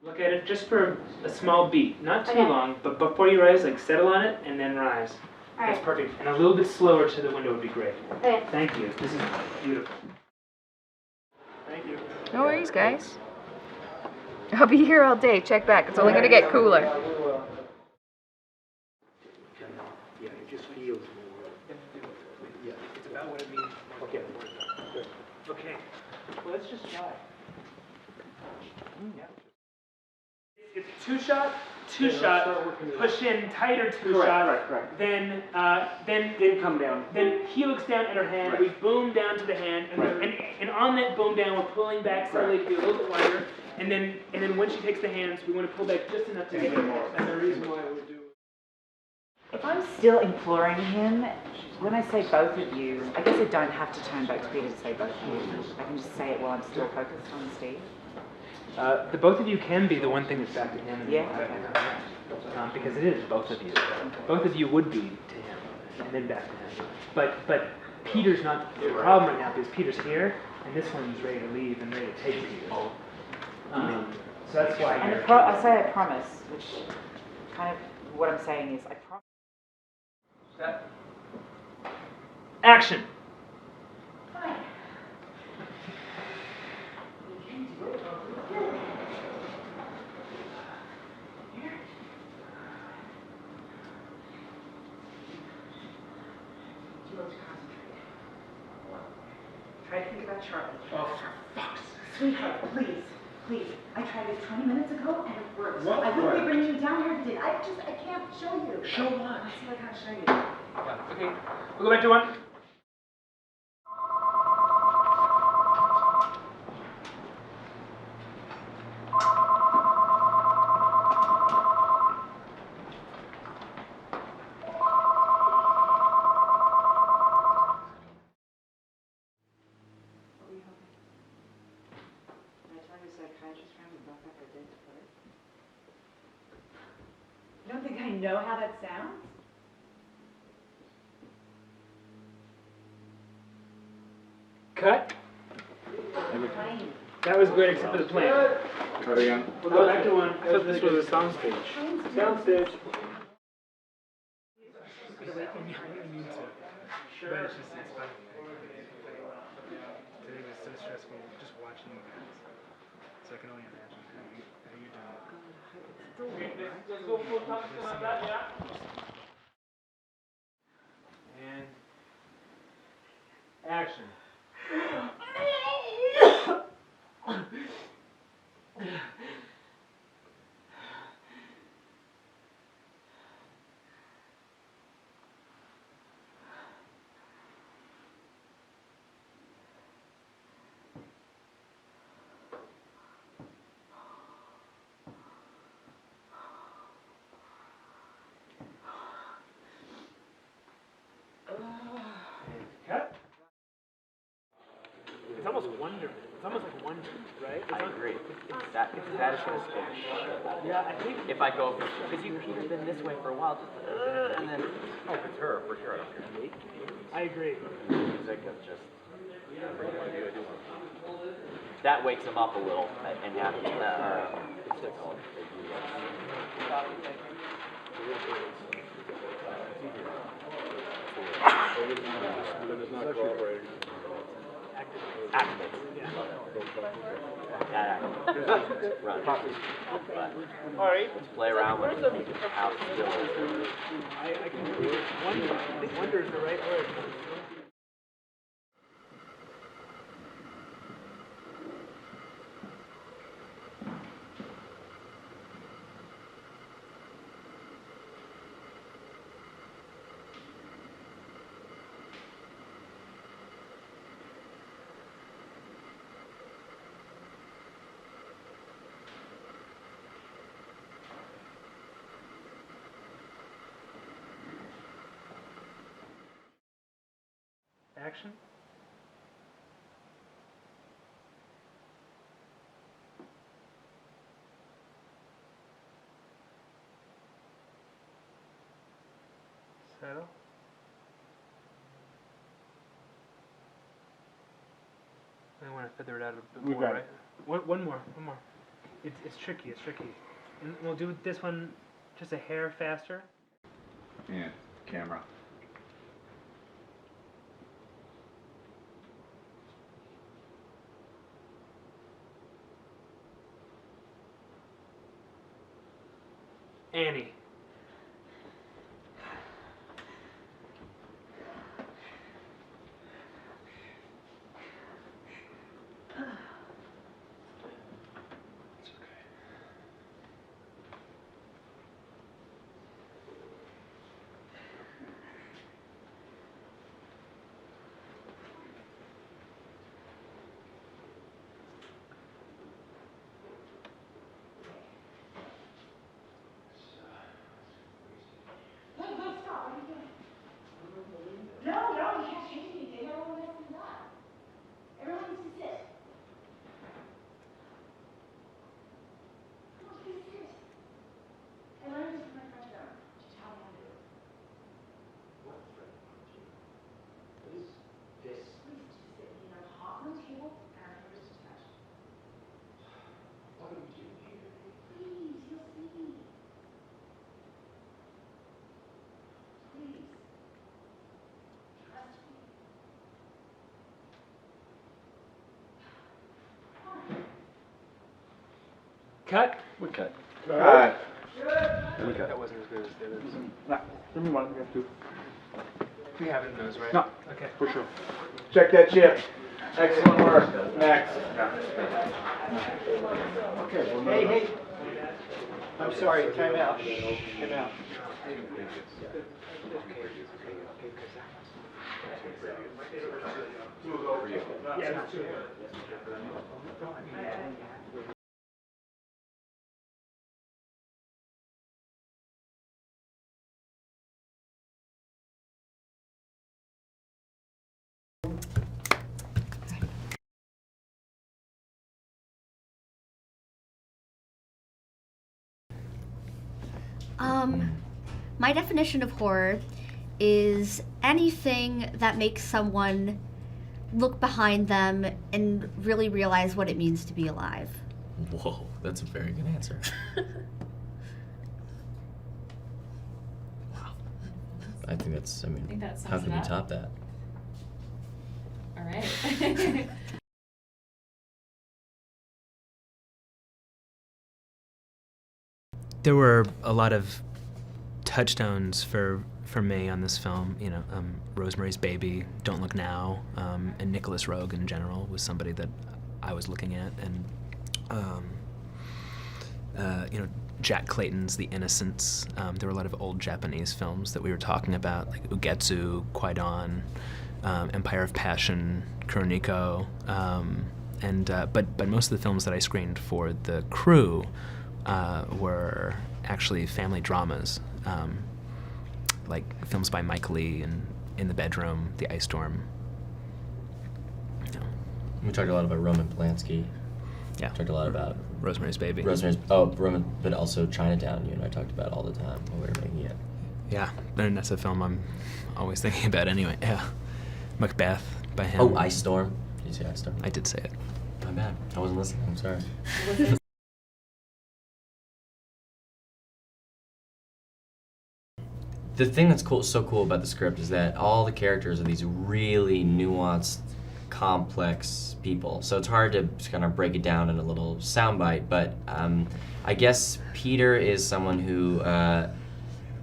Look at it just for a small beat, not too long, but before you rise, like settle on it and then rise. All That's right. perfect. And a little bit slower to the window would be great. Okay. Thank you. This is beautiful. Thank you. No worries, guys. I'll be here all day. Check back. It's only going to get cooler. Yeah, it just feels more. Yeah, it's about what it means. Okay. Okay. Well, let's just try. Yeah. It's two shot, push in tighter two shot. Correct. Then Come down. Then helix down at her hand. Right. We boom down to the hand, and on that boom down, we're pulling back slowly to be a little bit wider. And then when she takes the hands, we want to pull back just enough to get more. And the reason why we do. If I'm still imploring him, when I say both of you, I guess I don't have to turn back to Peter to say both of you. I can just say it while I'm still focused on Steve. The both of you can be the one thing that's back to him. And Yeah, back okay. to her. Because it is both of you. Both of you would be to him, and then back to him. But Peter's not the problem right now because Peter's here, and this one's ready to leave and ready to take Peter. So that's why. And I say I promise, which kind of what I'm saying is I promise. Action. Try to think about Charlie. Oh, for fuck's sake. Sweetheart, please. I tried it 20 minutes ago and it works. What I wouldn't be worked? bringing you down here today. I can't show you. Show what? Let's see what I can show you. Yeah, okay. We'll go back to one. Did I tell you psychiatrist friend we brought back our dead first? You don't think I know how that sounds? Cut. That was great except for the plane. Try it again. We'll go back to one. I thought this was a soundstage. Soundstage. Sure. But it's funny. Today was so stressful just watching you guys. So I can only imagine how you're doing. Let's go full time on that, yeah? And action. Cut. It's almost wonder. It's almost like wonder, right? I agree. That is going to scare the shit out of me. Yeah, I think. If I go, because Peter's been this way for a while, just and then oh, if it's her, for sure, I don't care. I agree. Music of just that wakes him up a little, and yeah, what's it called? Activate. Run. All right. Let's play around with how still is. I can agree. Wonder. I think wonder is the right word. Action. Settle. I want to feather it out a bit We more, got right? it. One more. It's tricky. It's tricky. And we'll do this one just a hair faster. And camera. Annie. Cut. We cut. Alright. We cut. That wasn't as good as the others. Nah, give me one. We have two. We have it in those, right? No. Okay. For sure. Check that chip. Excellent work. Next. Hey, I'm sorry, time out. Time out. My definition of horror is anything that makes someone look behind them and really realize what it means to be alive. Whoa, that's a very good answer. Wow. I think that's, I mean, that sums how can it you up. top that? All right. There were a lot of touchstones for me on this film. You know, Rosemary's Baby, Don't Look Now, and Nicholas Roeg in general was somebody that I was looking at, and you know, Jack Clayton's The Innocents. There were a lot of old Japanese films that we were talking about, like Ugetsu, Kwaidan, Empire of Passion, Kuroniko, but most of the films that I screened for the crew were actually family dramas, like films by Mike Lee and In the Bedroom, The Ice Storm. You know. We talked a lot about Roman Polanski. Yeah. Talked a lot about Rosemary's Baby. Roman, but also Chinatown. You and I talked about all the time when we were making it. Yeah, and that's a film I'm always thinking about anyway. Yeah. Macbeth by him. Oh, Ice Storm. Did you say Ice Storm? I did say it. My bad. I wasn't listening. I'm sorry. The thing that's so cool about the script is that all the characters are these really nuanced, complex people. So it's hard to kind of break it down in a little soundbite, but I guess Peter is someone who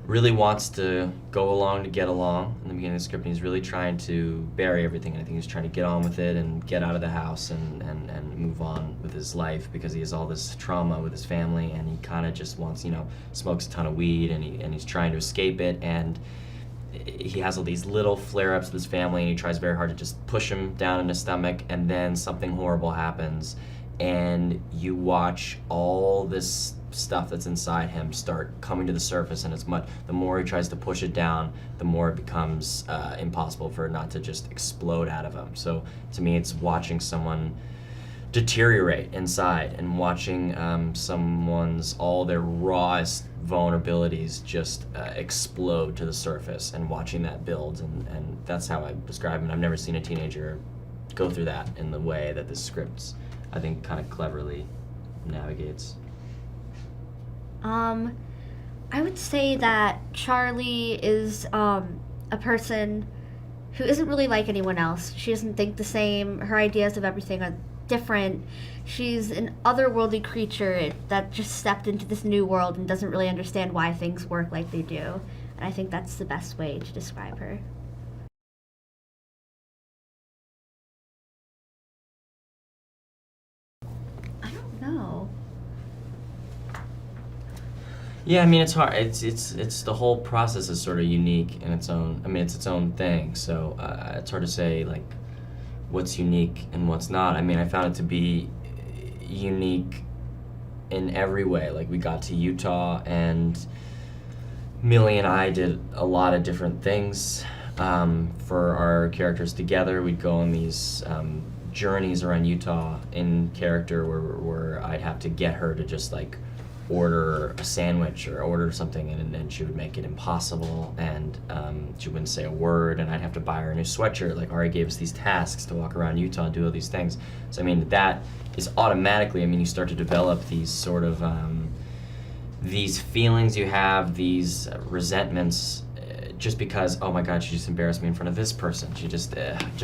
really wants to go along to get along in the beginning of the script, and he's really trying to bury everything. And I think he's trying to get on with it and get out of the house and move on with his life because he has all this trauma with his family, and he kind of just wants, you know, smokes a ton of weed, and he's trying to escape it, and he has all these little flare-ups with his family, and he tries very hard to just push him down in his stomach, and then something horrible happens, and you watch all this stuff that's inside him start coming to the surface, and the more he tries to push it down, the more it becomes impossible for it not to just explode out of him. So to me, it's watching someone deteriorate inside and watching all their rawest vulnerabilities just explode to the surface, and watching that build, and that's how I describe him. I've never seen a teenager go through that in the way that this script's, I think, kind of cleverly navigates. I would say that Charlie is a person who isn't really like anyone else. She doesn't think the same. Her ideas of everything are different. She's an otherworldly creature that just stepped into this new world and doesn't really understand why things work like they do. And I think that's the best way to describe her. I don't know. Yeah, I mean it's hard. It's the whole process is sort of unique in its own. I mean it's its own thing. So it's hard to say like what's unique and what's not. I mean I found it to be unique in every way. Like we got to Utah and Millie and I did a lot of different things for our characters together. We'd go on these journeys around Utah in character where I'd have to get her to just like order a sandwich or order something and then she would make it impossible and she wouldn't say a word and I'd have to buy her a new sweatshirt. Like Ari gave us these tasks to walk around Utah and do all these things. So I mean that is automatically, I mean you start to develop these sort of these feelings you have, these resentments just because, oh my God, she just embarrassed me in front of this person. She just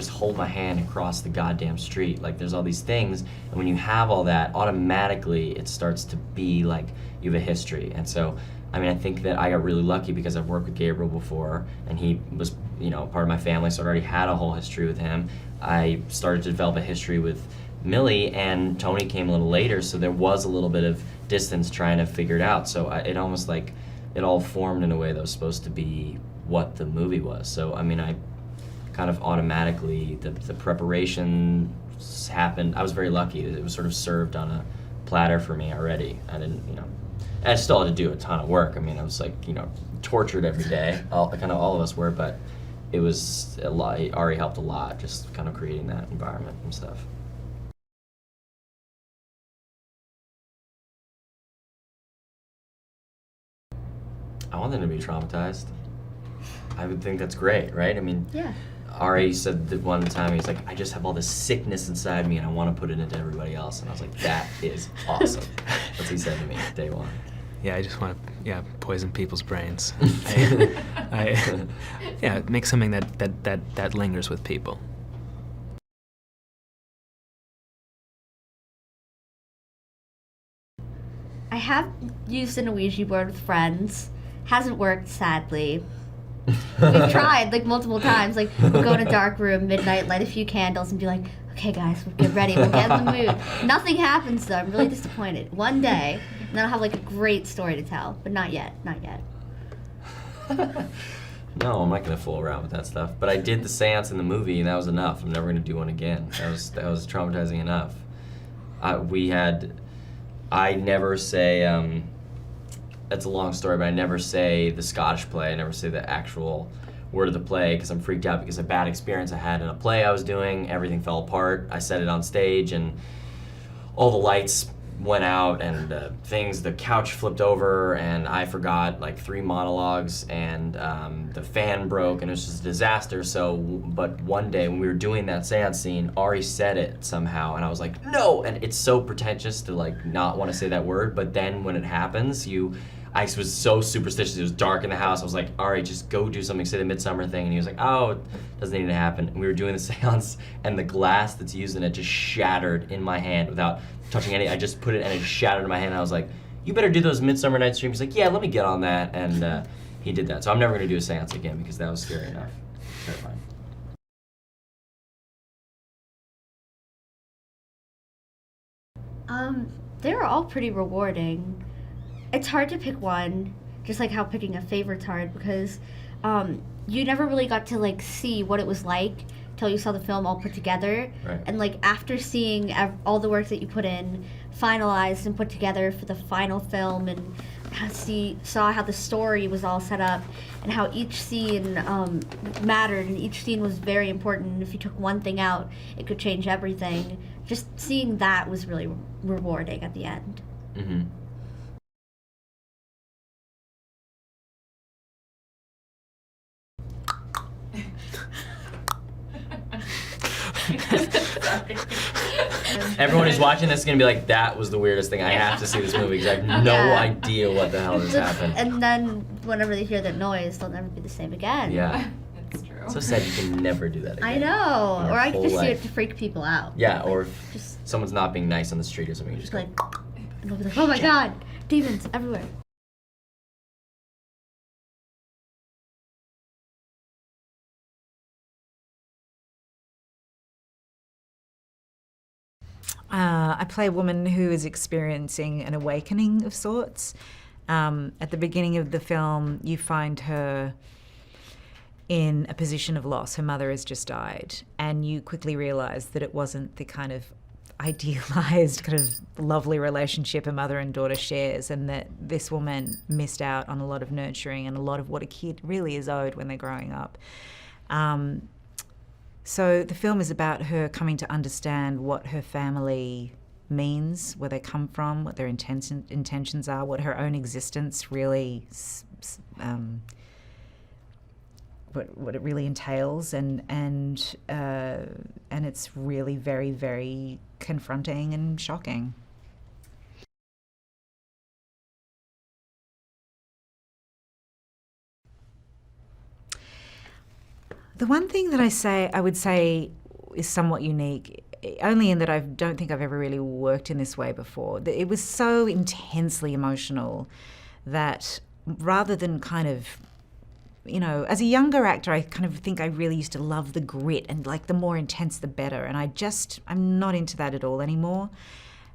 hold my hand and cross the goddamn street. Like there's all these things, and when you have all that, automatically it starts to be like you have a history. And so, I mean, I think that I got really lucky because I've worked with Gabriel before, and he was, you know, part of my family, so I already had a whole history with him. I started to develop a history with Millie, and Toni came a little later, so there was a little bit of distance trying to figure it out. So it almost like, it all formed in a way that was supposed to be what the movie was. So I mean I kind of automatically, the preparation happened. I was very lucky. It was sort of served on a platter for me already. I didn't, you know, and I still had to do a ton of work. I mean I was like, you know, tortured every day. All of us were, but it was a lot. Ari helped a lot, just kind of creating that environment and stuff. I want them to be traumatized. I would think that's great, right? I mean, Yeah. Ari said that one time, he's like, I just have all this sickness inside me and I want to put it into everybody else. And I was like, that is awesome. That's what he said to me day one. Yeah, I just want to poison people's brains. Make something that lingers with people. I have used an Ouija board with friends. Hasn't worked, sadly. We've tried like multiple times. Like we'll go in a dark room, midnight, light a few candles, and be like, "Okay, guys, we'll get ready. We'll get in the mood." Nothing happens though. I'm really disappointed. One day, and then I'll have like a great story to tell, but not yet. Not yet. No, I'm not gonna fool around with that stuff. But I did the seance in the movie, and that was enough. I'm never gonna do one again. That was traumatizing enough. I never say. It's a long story, but I never say the Scottish play. I never say the actual word of the play because I'm freaked out because of a bad experience I had in a play I was doing. Everything fell apart. I said it on stage and all the lights went out and the couch flipped over and I forgot like 3 monologues and the fan broke and it was just a disaster. So, but one day when we were doing that seance scene, Ari said it somehow and I was like, no! And it's so pretentious to like not want to say that word, but then when it happens, I was so superstitious. It was dark in the house. I was like, Ari, just go do something, say the Midsummer thing. And he was like, oh, it doesn't need to happen. And we were doing the seance, and the glass that's used in it just shattered in my hand without touching any. I just put it, and it shattered in my hand. And I was like, you better do those Midsummer Night's Dreams. He's like, yeah, let me get on that. And he did that. So I'm never going to do a seance again because that was scary enough. Terrifying. They're all pretty rewarding. It's hard to pick one, just like how picking a favorite's hard because you never really got to like see what it was like till you saw the film all put together. Right. And like after seeing all the work that you put in, finalized and put together for the final film, and saw how the story was all set up and how each scene mattered and each scene was very important. And if you took one thing out, it could change everything. Just seeing that was really rewarding at the end. Mm-hmm. Everyone who's watching this is gonna be like, that was the weirdest thing. I have to see this movie because I have no Yeah. idea what the hell just happened. And then whenever they hear that noise, they'll never be the same again. Yeah. That's true. So sad you can never do that again. I know. In your Or I whole could just do it life. to freak people out. Yeah, or if Just someone's not being nice on the street or something, you just like, go, and they'll be like, oh my god, demons everywhere. I play a woman who is experiencing an awakening of sorts. At the beginning of the film, you find her in a position of loss. Her mother has just died, and you quickly realise that it wasn't the kind of idealised, kind of lovely relationship a mother and daughter shares, and that this woman missed out on a lot of nurturing and a lot of what a kid really is owed when they're growing up. So the film is about her coming to understand what her family means, where they come from, what their intentions are, what her own existence really, what it really entails, and it's really very, very confronting and shocking. The one thing that I would say is somewhat unique, only in that I don't think I've ever really worked in this way before. It was so intensely emotional that rather than kind of, you know, as a younger actor, I kind of think I really used to love the grit and like the more intense the better. And I'm not into that at all anymore.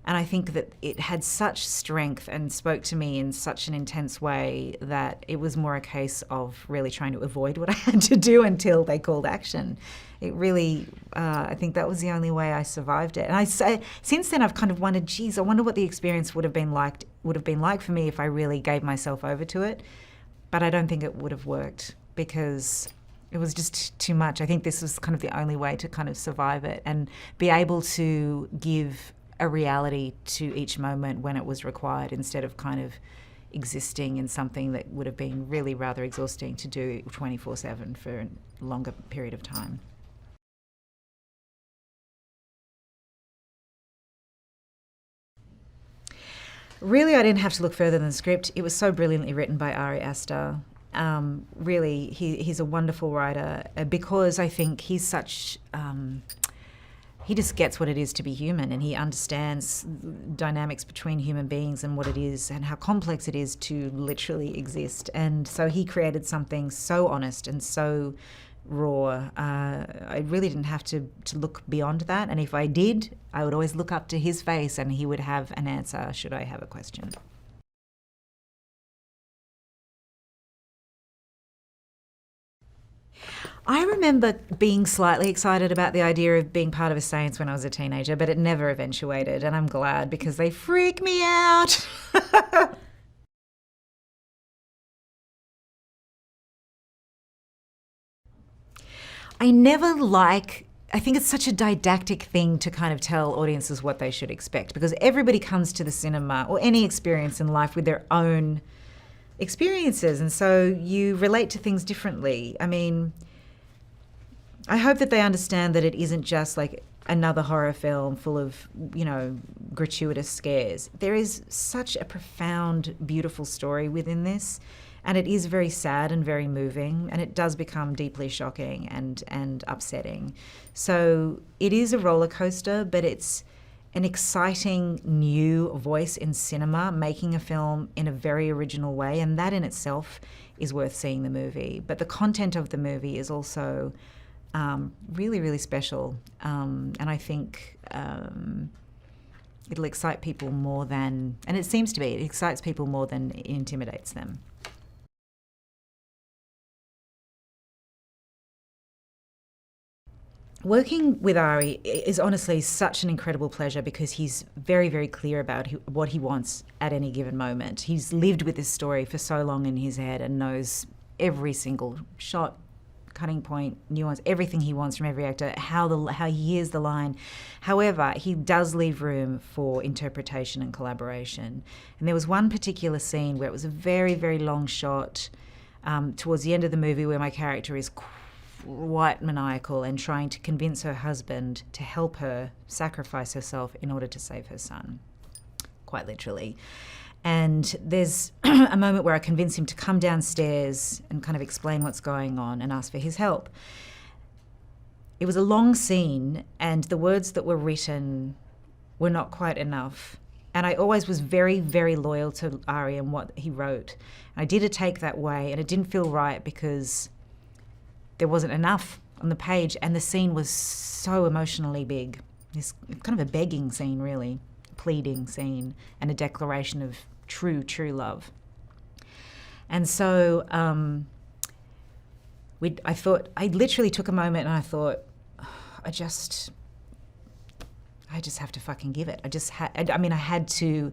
And I think that it had such strength and spoke to me in such an intense way that it was more a case of really trying to avoid what I had to do until they called action. It really, I think that was the only way I survived it. And since then I've kind of wondered, geez, I wonder what the experience would have been like for me if I really gave myself over to it. But I don't think it would have worked because it was just too much. I think this was kind of the only way to kind of survive it and be able to give a reality to each moment when it was required instead of kind of existing in something that would have been really rather exhausting to do 24/7 for a longer period of time. Really, I didn't have to look further than the script. It was so brilliantly written by Ari Aster. Really, he's a wonderful writer because I think he's such... he just gets what it is to be human, and he understands dynamics between human beings and what it is and how complex it is to literally exist. And so he created something so honest and so raw. I really didn't have to look beyond that. And if I did, I would always look up to his face and he would have an answer should I have a question. I remember being slightly excited about the idea of being part of a seance when I was a teenager, but it never eventuated, and I'm glad because they freak me out. I think it's such a didactic thing to kind of tell audiences what they should expect because everybody comes to the cinema or any experience in life with their own experiences, and so you relate to things differently. I mean, I hope that they understand that it isn't just like another horror film full of, you know, gratuitous scares. There is such a profound, beautiful story within this, and it is very sad and very moving, and it does become deeply shocking and upsetting. So it is a roller coaster, but it's an exciting new voice in cinema, making a film in a very original way, and that in itself is worth seeing the movie. But the content of the movie is also really, really special, and I think it'll excite people more than, and it seems to be, it excites people more than it intimidates them. Working with Ari is honestly such an incredible pleasure because he's very, very clear about what he wants at any given moment. He's lived with this story for so long in his head and knows every single shot, cutting point, nuance, everything he wants from every actor, how he hears the line. However, he does leave room for interpretation and collaboration. And there was one particular scene where it was a very, very long shot towards the end of the movie where my character is quite maniacal and trying to convince her husband to help her sacrifice herself in order to save her son, quite literally. And there's a moment where I convince him to come downstairs and kind of explain what's going on and ask for his help. It was a long scene, and the words that were written were not quite enough. And I always was very, very loyal to Ari and what he wrote. I did a take that way, and it didn't feel right because there wasn't enough on the page, and the scene was so emotionally big. It's kind of a begging scene, really, a pleading scene, and a declaration of true, true love. And so I literally took a moment and I thought, I just have to fucking give it. I had to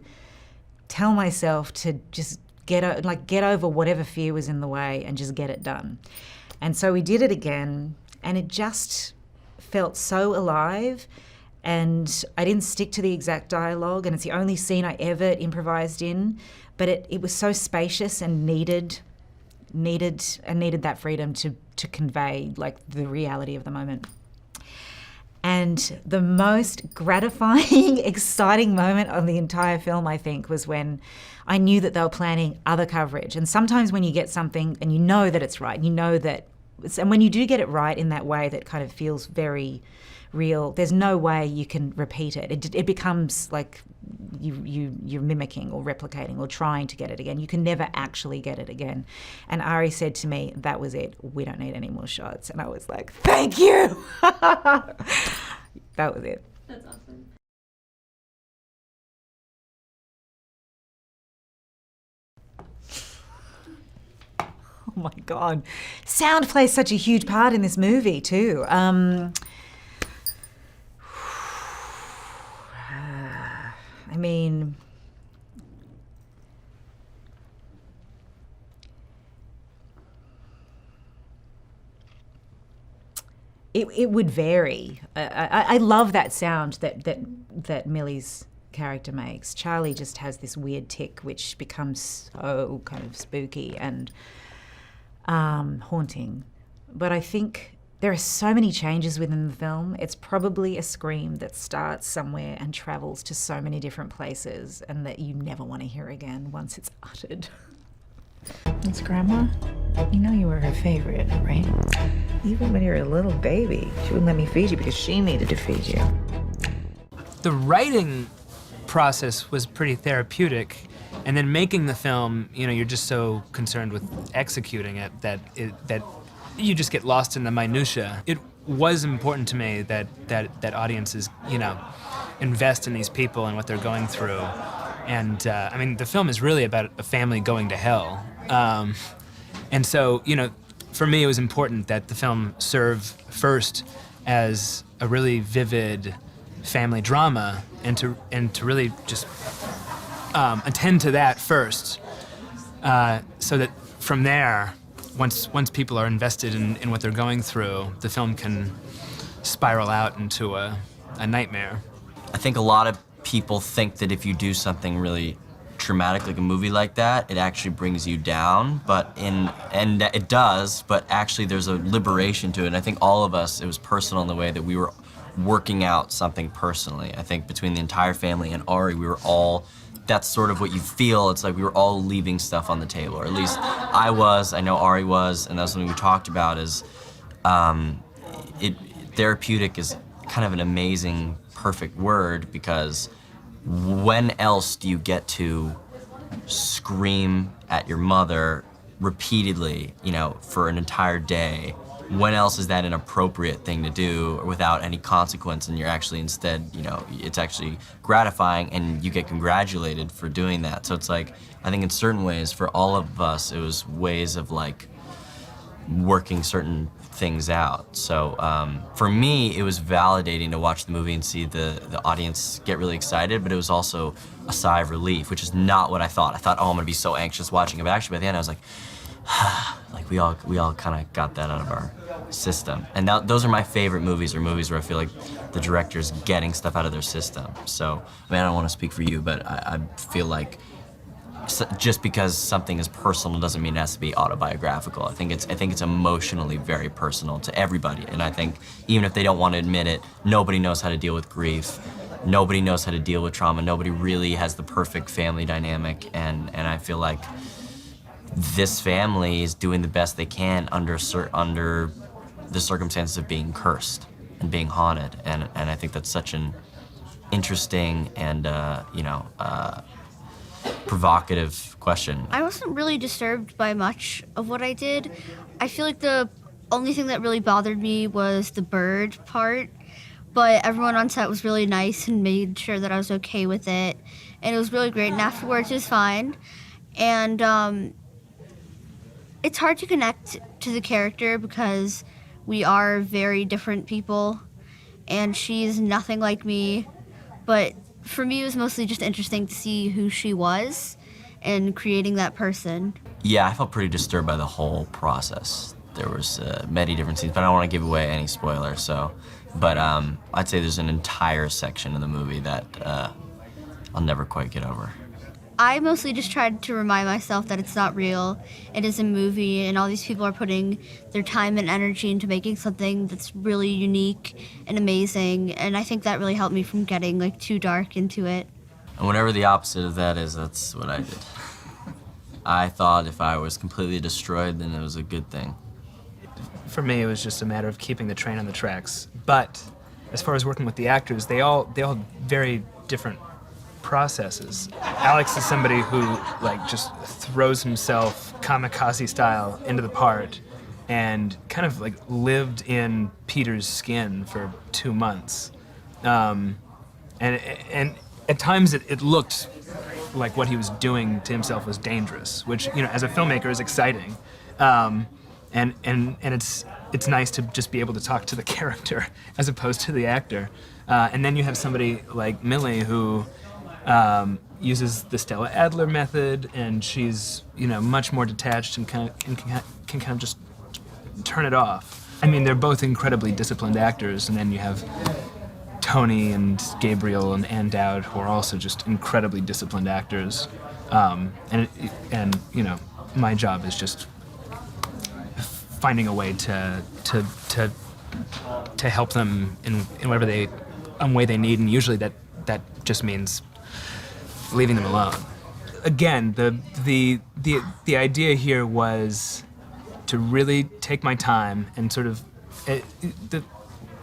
tell myself to just get over whatever fear was in the way and just get it done. And so we did it again, and it just felt so alive, and I didn't stick to the exact dialogue, and it's the only scene I ever improvised in, but it was so spacious and needed that freedom to convey like the reality of the moment. And the most gratifying, exciting moment of the entire film, I think, was when I knew that they were planning other coverage. And sometimes when you get something and you know that it's right, and when you do get it right in that way that kind of feels very real, there's no way you can repeat it. It becomes like you're mimicking or replicating or trying to get it again. You can never actually get it again. And Ari said to me, that was it. We don't need any more shots. And I was like, thank you. That was it. That's awesome. Oh my God. Sound plays such a huge part in this movie too. I mean, it would vary. I love that sound that Millie's character makes. Charlie just has this weird tick which becomes so kind of spooky and haunting. But I think there are so many changes within the film. It's probably a scream that starts somewhere and travels to so many different places and that you never want to hear again once it's uttered. It's Grandma. You know you were her favorite, right? Even when you were a little baby, she wouldn't let me feed you because she needed to feed you. The writing process was pretty therapeutic, and then making the film, you're just so concerned with executing it that you just get lost in the minutia. It was important to me that audiences, invest in these people and what they're going through. And the film is really about a family going to hell. And so, for me, it was important that the film serve first as a really vivid family drama, and to really just attend to that first, so that from there, once people are invested in what they're going through, the film can spiral out into a nightmare. I think a lot of people think that if you do something really traumatic, like a movie like that, it actually brings you down, and it does, but actually there's a liberation to it. And I think all of us, it was personal in the way that we were working out something personally. I think between the entire family and Ari, we were all, that's sort of what you feel. It's like we were all leaving stuff on the table, or at least I was, I know Ari was, and that's something we talked about is, therapeutic is kind of an amazing, perfect word, because when else do you get to scream at your mother repeatedly, for an entire day? When else is that an appropriate thing to do without any consequence, and you're actually instead, it's actually gratifying and you get congratulated for doing that. So it's like, I think in certain ways, for all of us, it was ways of like working certain things out. So for me, it was validating to watch the movie and see the audience get really excited, but it was also a sigh of relief, which is not what I thought. I thought, oh, I'm gonna be so anxious watching it, but actually by the end I was like, like we all kind of got that out of our system. And those are my favorite movies, or movies where I feel like the director's getting stuff out of their system. So, I don't want to speak for you, but I feel like just because something is personal doesn't mean it has to be autobiographical. I think it's emotionally very personal to everybody, and I think even if they don't want to admit it, nobody knows how to deal with grief. Nobody knows how to deal with trauma. Nobody really has the perfect family dynamic, and I feel like this family is doing the best they can under the circumstances of being cursed and being haunted, and I think that's such an interesting and provocative question. I wasn't really disturbed by much of what I did. I feel like the only thing that really bothered me was the bird part, but everyone on set was really nice and made sure that I was okay with it, and it was really great, and afterwards it was fine. And it's hard to connect to the character because we are very different people, and she's nothing like me, but for me, it was mostly just interesting to see who she was and creating that person. Yeah, I felt pretty disturbed by the whole process. There was many different scenes, but I don't want to give away any spoilers. But I'd say there's an entire section in the movie that I'll never quite get over. I mostly just tried to remind myself that it's not real. It is a movie, and all these people are putting their time and energy into making something that's really unique and amazing, and I think that really helped me from getting too dark into it. And whatever the opposite of that is, that's what I did. I thought if I was completely destroyed, then it was a good thing. For me, it was just a matter of keeping the train on the tracks. But as far as working with the actors, they all very different processes. Alex is somebody who just throws himself kamikaze style into the part and kind of lived in Peter's skin for 2 months. And at times it looked like what he was doing to himself was dangerous, which, as a filmmaker is exciting. And it's nice to just be able to talk to the character as opposed to the actor. And then you have somebody like Millie who uses the Stella Adler method, and she's much more detached and can kind of just turn it off. I mean, they're both incredibly disciplined actors, and then you have Toni and Gabriel and Ann Dowd, who are also just incredibly disciplined actors. And my job is just finding a way to help them in whatever way they need, and usually that just means leaving them alone. Again, the idea here was to really take my time and sort of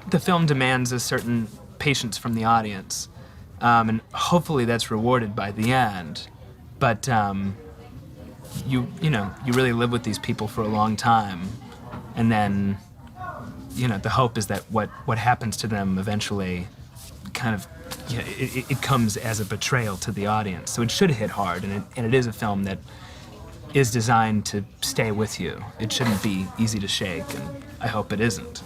the film demands a certain patience from the audience, and hopefully that's rewarded by the end. But you really live with these people for a long time, and then the hope is that what happens to them eventually kind of it comes as a betrayal to the audience. So it should hit hard, and it is a film that is designed to stay with you. It shouldn't be easy to shake, and I hope it isn't.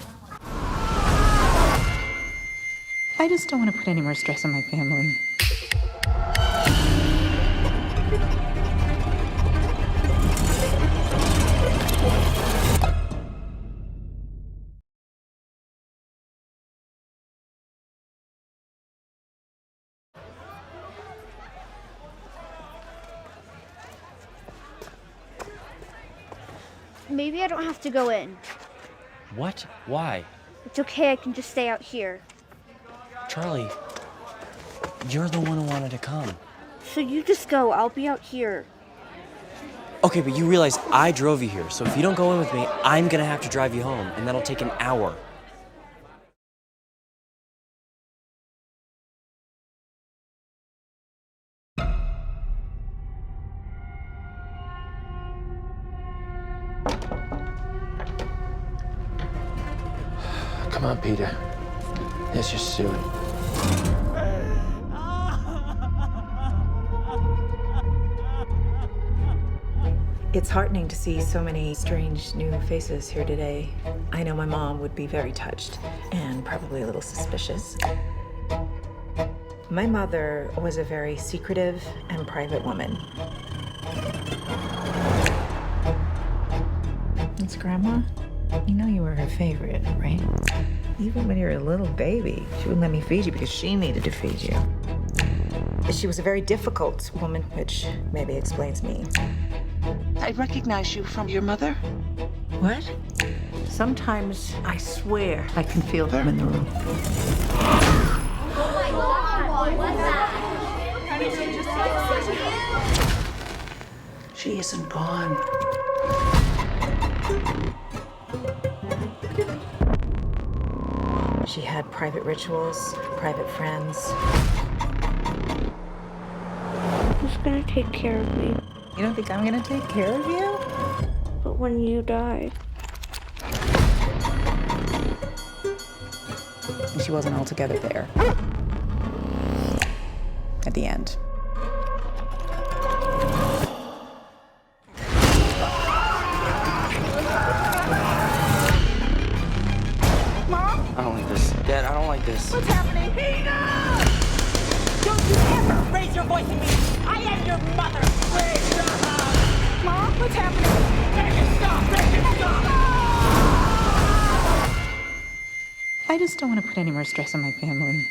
I just don't want to put any more stress on my family. Maybe I don't have to go in. What? Why? It's okay, I can just stay out here. Charlie, you're the one who wanted to come. So you just go, I'll be out here. Okay, but you realize I drove you here, so if you don't go in with me, I'm gonna have to drive you home, and that'll take an hour. Come on, Peter. It's just soon. It's heartening to see so many strange new faces here today. I know my mom would be very touched and probably a little suspicious. My mother was a very secretive and private woman. It's Grandma. You know you were her favorite, right? Even when you were a little baby, she wouldn't let me feed you because she needed to feed you. She was a very difficult woman, which maybe explains me. I recognize you from your mother. What? Sometimes I swear I can feel them in the room. Oh my God, what's that? She isn't gone. She had private rituals, private friends. Who's gonna take care of me? You don't think I'm gonna take care of you? But when you die. And she wasn't altogether there. At the end. I don't like this. Dad, I don't like this. What's happening? Peter! Don't you ever raise your voice at me! I am your mother! Please stop! Mom, what's happening? Make it stop! Make it stop! I just don't want to put any more stress on my family.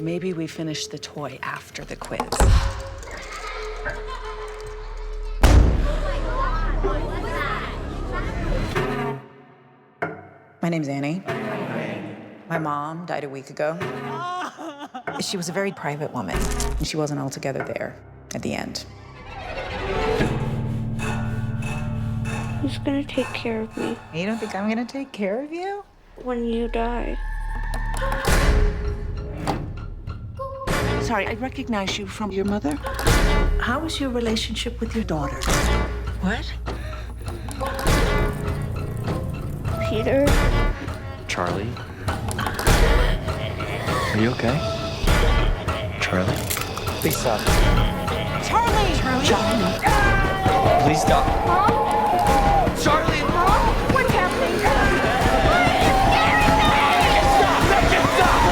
Maybe we finish the toy after the quiz. My name's Annie. My mom died a week ago. She was a very private woman, and she wasn't altogether there at the end. Who's gonna take care of me? You don't think I'm gonna take care of you? When you die. Sorry, I recognize you from your mother. How is your relationship with your daughter? What? Peter? Charlie? Are you okay? Charlie? Please stop. Charlie! Charlie! Please stop. Mom? Charlie! Mom? What's happening? Stop! Make it stop! Please stop!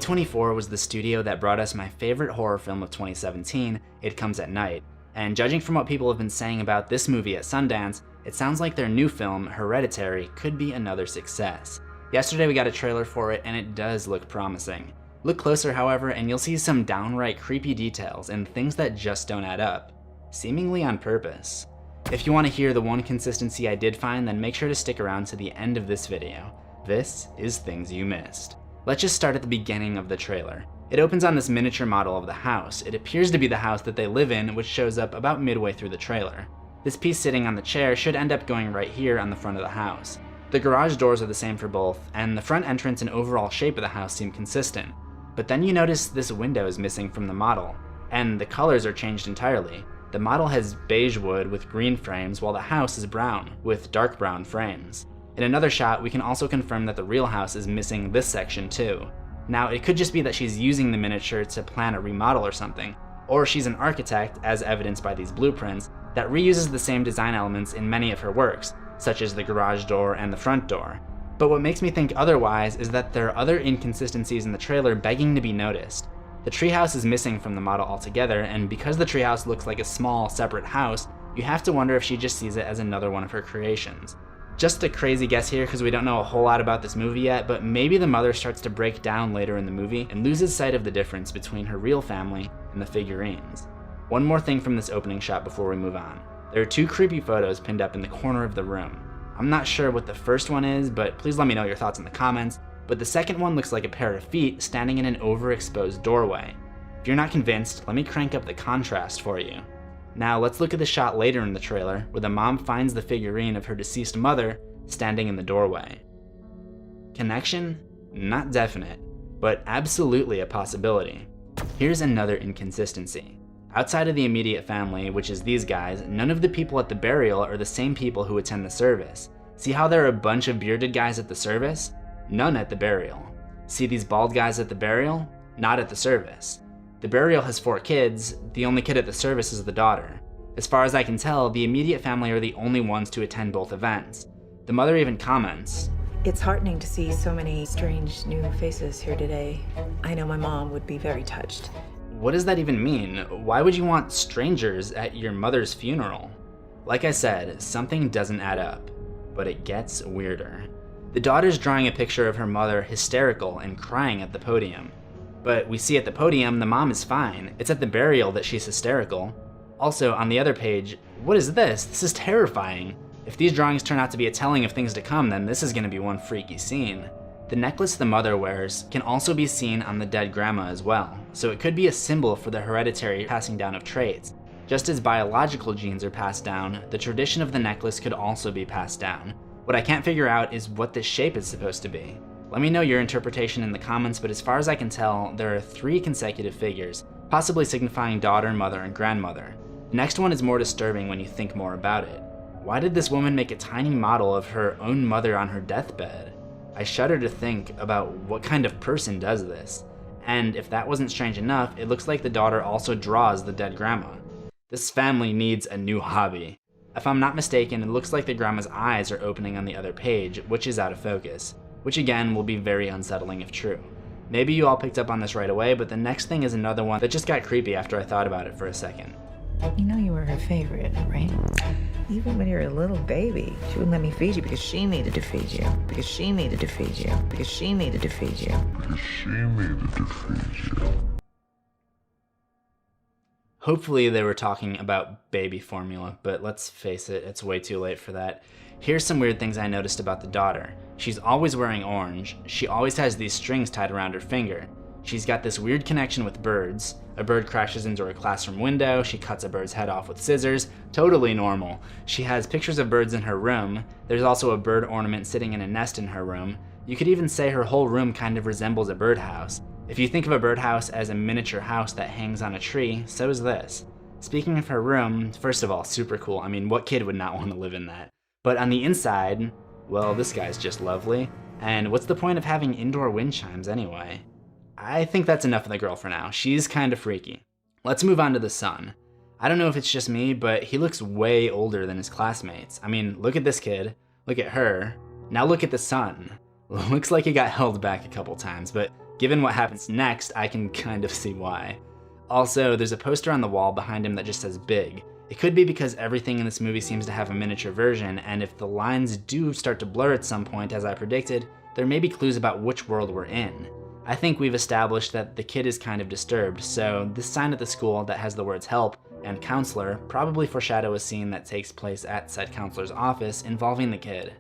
24 was the studio that brought us my favorite horror film of 2017, It Comes at Night, and judging from what people have been saying about this movie at Sundance, it sounds like their new film, Hereditary, could be another success. Yesterday we got a trailer for it and it does look promising. Look closer, however, and you'll see some downright creepy details and things that just don't add up, seemingly on purpose. If you want to hear the one consistency I did find, then make sure to stick around to the end of this video. This is Things You Missed. Let's just start at the beginning of the trailer. It opens on this miniature model of the house. It appears to be the house that they live in, which shows up about midway through the trailer. This piece sitting on the chair should end up going right here on the front of the house. The garage doors are the same for both, and the front entrance and overall shape of the house seem consistent. But then you notice this window is missing from the model, and the colors are changed entirely. The model has beige wood with green frames, while the house is brown with dark brown frames. In another shot, we can also confirm that the real house is missing this section too. Now, it could just be that she's using the miniature to plan a remodel or something, or she's an architect, as evidenced by these blueprints, that reuses the same design elements in many of her works, such as the garage door and the front door. But what makes me think otherwise is that there are other inconsistencies in the trailer begging to be noticed. The treehouse is missing from the model altogether, and because the treehouse looks like a small, separate house, you have to wonder if she just sees it as another one of her creations. Just a crazy guess here because we don't know a whole lot about this movie yet, but maybe the mother starts to break down later in the movie and loses sight of the difference between her real family and the figurines. One more thing from this opening shot before we move on. There are two creepy photos pinned up in the corner of the room. I'm not sure what the first one is, but please let me know your thoughts in the comments, but the second one looks like a pair of feet standing in an overexposed doorway. If you're not convinced, let me crank up the contrast for you. Now let's look at the shot later in the trailer where the mom finds the figurine of her deceased mother standing in the doorway. Connection? Not definite, but absolutely a possibility. Here's another inconsistency. Outside of the immediate family, which is these guys, none of the people at the burial are the same people who attend the service. See how there are a bunch of bearded guys at the service? None at the burial. See these bald guys at the burial? Not at the service. The burial has 4 kids, the only kid at the service is the daughter. As far as I can tell, the immediate family are the only ones to attend both events. The mother even comments, It's heartening to see so many strange new faces here today. I know my mom would be very touched. what does that even mean? Why would you want strangers at your mother's funeral? Like I said, something doesn't add up, but it gets weirder. The daughter's drawing a picture of her mother hysterical and crying at the podium. But we see at the podium the mom is fine. It's at the burial that she's hysterical. Also, on the other page, what is this? This is terrifying. If these drawings turn out to be a telling of things to come, then this is going to be one freaky scene. The necklace the mother wears can also be seen on the dead grandma as well, so it could be a symbol for the hereditary passing down of traits. Just as biological genes are passed down, the tradition of the necklace could also be passed down. What I can't figure out is what this shape is supposed to be. Let me know your interpretation in the comments, but as far as I can tell, there are 3 consecutive figures, possibly signifying daughter, mother, and grandmother. The next one is more disturbing when you think more about it. Why did this woman make a tiny model of her own mother on her deathbed? I shudder to think about what kind of person does this. And if that wasn't strange enough, it looks like the daughter also draws the dead grandma. This family needs a new hobby. If I'm not mistaken, it looks like the grandma's eyes are opening on the other page, which is out of focus, which again will be very unsettling if true. Maybe you all picked up on this right away, but the next thing is another one that just got creepy after I thought about it for a second. You know you were her favorite, right? Even when you were a little baby, she wouldn't let me feed you because she needed to feed you. Because she needed to feed you. Because she needed to feed you. Because she needed to feed you. Hopefully they were talking about baby formula, but let's face it, it's way too late for that. Here's some weird things I noticed about the daughter. She's always wearing orange. She always has these strings tied around her finger. She's got this weird connection with birds. A bird crashes into her classroom window. She cuts a bird's head off with scissors. Totally normal. She has pictures of birds in her room. There's also a bird ornament sitting in a nest in her room. You could even say her whole room kind of resembles a birdhouse. If you think of a birdhouse as a miniature house that hangs on a tree, so is this. Speaking of her room, first of all, super cool. I mean, what kid would not want to live in that? But on the inside, well, this guy's just lovely. And what's the point of having indoor wind chimes anyway? I think that's enough of the girl for now. She's kind of freaky. Let's move on to the son. I don't know if it's just me, but he looks way older than his classmates. I mean, look at this kid, look at her, now look at the son. Looks like he got held back a couple times, but given what happens next, I can kind of see why. Also, there's a poster on the wall behind him that just says big. It could be because everything in this movie seems to have a miniature version, and if the lines do start to blur at some point, as I predicted, there may be clues about which world we're in. I think we've established that the kid is kind of disturbed, so this sign at the school that has the words help and counselor probably foreshadow a scene that takes place at said counselor's office involving the kid.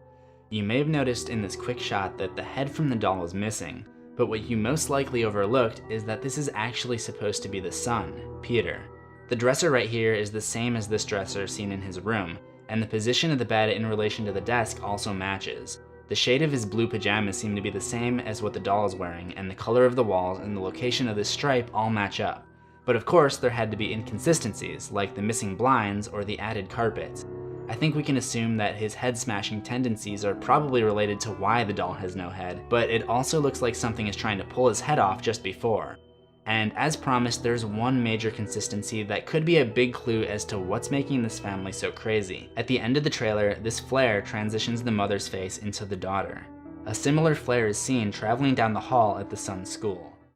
You may have noticed in this quick shot that the head from the doll is missing, but what you most likely overlooked is that this is actually supposed to be the son, Peter. The dresser right here is the same as this dresser seen in his room, and the position of the bed in relation to the desk also matches. The shade of his blue pajamas seem to be the same as what the doll is wearing, and the color of the walls and the location of this stripe all match up. But of course, there had to be inconsistencies, like the missing blinds or the added carpet. I think we can assume that his head-smashing tendencies are probably related to why the doll has no head, but it also looks like something is trying to pull his head off just before. And as promised, there's one major consistency that could be a big clue as to what's making this family so crazy. At the end of the trailer, this flare transitions the mother's face into the daughter. A similar flare is seen traveling down the hall at the son's school.